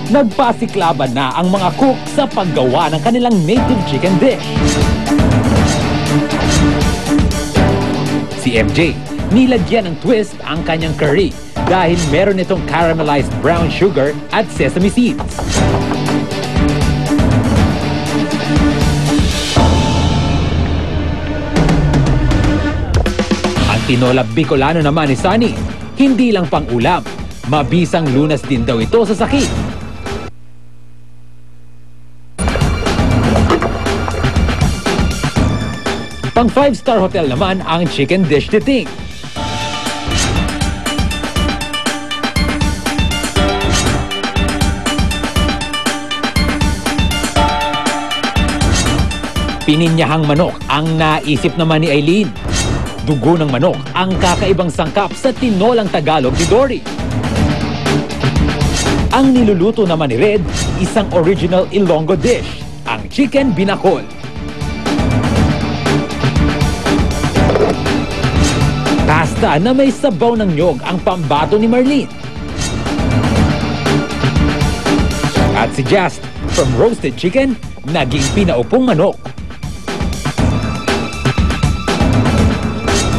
Nagpasiklaban na ang mga cook sa paggawa ng kanilang native chicken dish. Si MJ, nilagyan ng twist ang kanyang curry dahil meron itong caramelized brown sugar at sesame seeds. Ang tinola Bicolano naman ni Sunny, hindi lang pang ulam, mabisang lunas din daw ito sa sakit. Pang 5-star hotel naman ang chicken dish ni Ting. Pininyahang manok ang naisip naman ni Aileen. Dugo ng manok ang kakaibang sangkap sa tinolang Tagalog ni Dory. Ang niluluto naman ni Red, isang original Ilonggo dish, ang chicken binakol. Pasta na may sabaw ng nyog ang pambato ni Marlene. At si Just, from roasted chicken, naging pinaupong manok.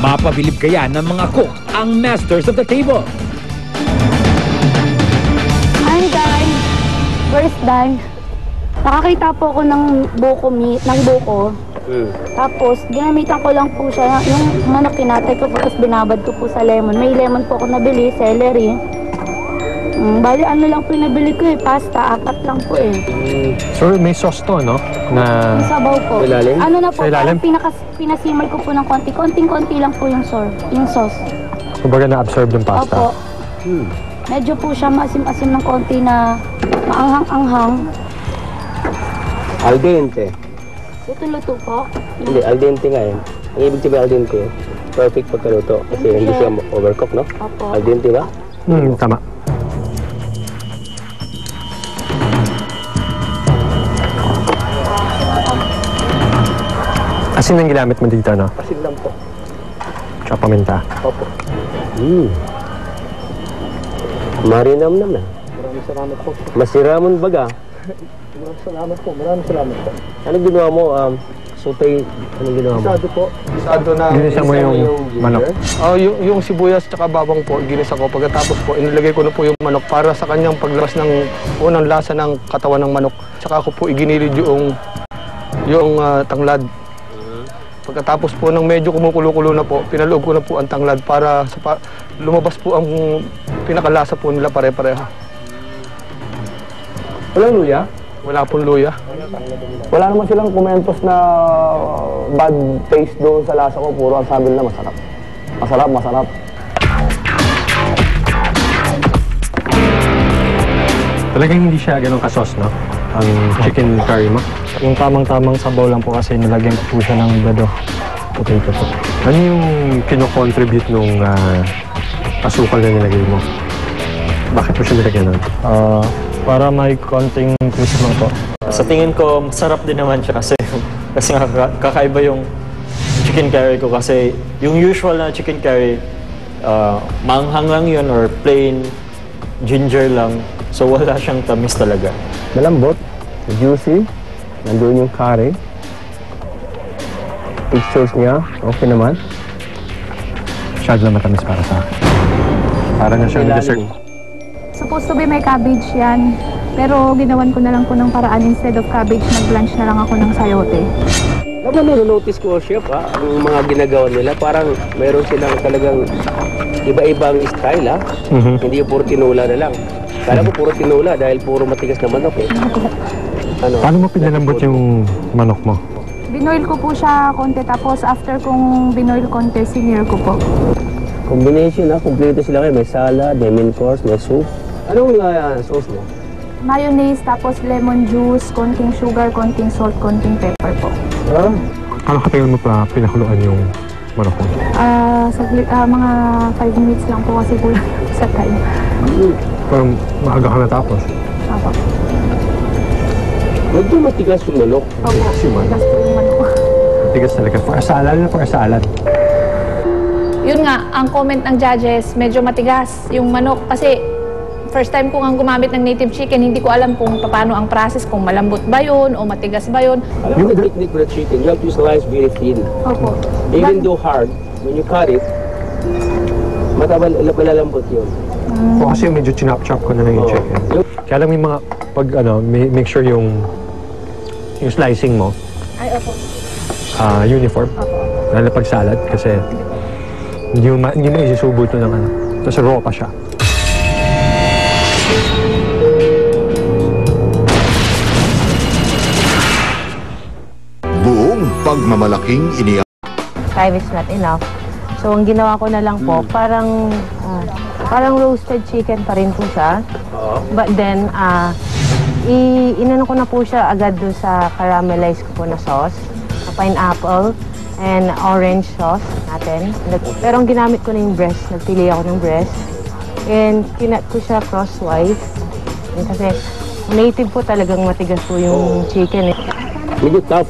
Mapabilib kaya ng mga cook ang masters of the table. Hi guys! First time, nakakita po ako ng buko. Tapos, ginamitan ko lang po siya. Yung manok kinatay ko, tapos binabad ko po sa lemon. May lemon po ako nabili, celery. Bali, ano lang po yung nabili ko pasta, 4 lang po So, may sauce to, no? Na... May sabaw po. Ilalim? Ano na po, Sa ilalim? pinasimal ko po ng konti. Konting-konti lang po yung sauce. So, baga na-absorb yung pasta? Opo. Medyo po siya maasim-asim ng konti na maanghang-anghang. Al dente. Luto-luto po? Hindi, al dente nga yun. Ang ibig sabihin al dente, perfect pagkaluto. Kasi hindi siya overcook, no? Opo. Al dente ba? Tama. Asin ang ginamit mo dito, no? Asin lang po. Tsaka paminta. Opo. Marinam na. Maraming salamat po. Masiramon baga. Maraming salamat po. Anong ginawa mo? Saute, anong ginawa mo? Isado po. Isado na... Ginisa mo yung manok? Yung sibuyas at bawang po, ginisa ko. Pagkatapos po, inilagay ko na po yung manok para sa kanyang paglabas ng unang lasa ng katawan ng manok. Tsaka ko po iginilid yung tanglad. Pagkatapos po ng medyo kumukulo-kulo na po, pinaloob ko na po ang tanglad para lumabas po ang pinakalasa po nila pare-pareho. Walang luya? Wala pong luya. Wala naman silang komentos na bad taste doon sa lasa ko. Puro ang sabi nila masarap. Masarap. Talagang hindi siya ganun ka-sauce, no? Ang chicken curry mo? Yung tamang-tamang sabaw lang po kasi nilagyan ko po siya ng bado. Potato po. Ano yung kino-contribute nung asukal na nilagay mo? Bakit mo siya nilagyan nun? Para may konting crisp lang po. Sa tingin ko, masarap din naman siya kasi kakaiba yung chicken curry ko kasi yung usual na chicken curry, manghang lang yun or plain ginger lang. So wala siyang tamis talaga. Malambot, juicy, nandun yung curry. Textures niya, okay naman. Masyado na matamis para sa akin. Para na siyang dessert. Supposed to be may cabbage yan. Pero ginawan ko na lang po ng paraan. Instead of cabbage, nag-blanch na lang ako ng sayote. Ano notice ko, chef, ang mga ginagawa nila, parang mayroon silang talagang iba-ibang style, Hindi yung puro tinola na lang. Kala ko puro tinola dahil puro matigas na manok, Paano mo pinalambot yung manok mo? Binoil ko po siya konti. Tapos after kong binoil konti, sinir ko po. Combination, kompleto sila kayo. May salad, may main course, may soup. Anong sauce mo? Mayonnaise, tapos lemon juice, konting sugar, konting salt, konting pepper po. Paano katagal mo pa pinakuluan yung manok mo? Mga 5 minutes lang po kasi kulang sa time. Parang maaga ka natapos. Apo. Medyo matigas yung manok. Opo, matigas po yung manok. Matigas talaga. For a salad. Yun nga, ang comment ng judges, medyo matigas yung manok kasi first time ko nga gumamit ng native chicken, hindi ko alam kung paano ang process, kung malambot ba yun o matigas ba yun. Alam mo, the technique for the chicken, you have to slice very thin. Opo. Even though hard, when you cut it, malalambot yun. O kasi medyo chinap-chop ko na lang yung chicken. Kaya lang may mga, pag make sure yung slicing mo, Ay, opo. uniform. Lalo pag salad kasi hindi mo isisubo ito ng ano. Tapos raw pa siya. Buong pagmamalaking Time is not enough. So, ang ginawa ko na lang po, parang roasted chicken pa rin po siya. But then, inano ko na po siya agad doon sa caramelize ko po na sauce, pineapple, and orange sauce natin. Pero ang ginamit ko na yung breast, nagpili ako ng breast. And kinat ko siya crosswise. Kasi native po talagang matigas po yung chicken. Medyo tough.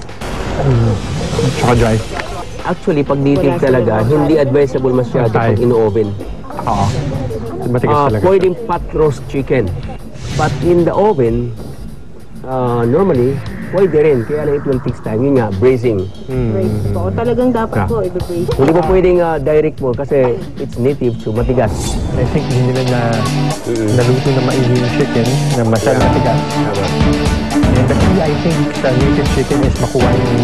Tsaka dry. Actually, pag native talaga, hindi advisable masyado pag ino-oven. Oo. Matigas talaga. Pwedeng pot roast chicken. But in the oven, normally, pwede rin. Kaya lang it will take time. Yun nga, braising. Braise po. Talagang dapat po i-braise. Hindi mo pwedeng direct mo kasi it's native so matigas. I think hindi nila naluto na maigi yung chicken na masyadong matigas. And the key, I think, sa native chicken is makuha yung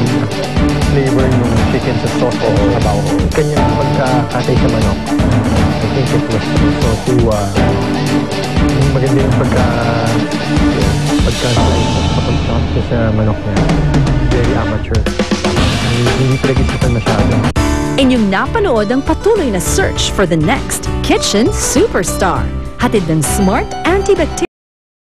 flavor ng chicken sa sauce o sabaw. Kanyang pagkakatay sa manok. I think it was also to maganda yung pagka-slice sa manok niya. Very amateur. Hindi pinag-isipan masyado. Inyong napanood ang patuloy na search for the next kitchen superstar. Hatid ng Smart Antibacterial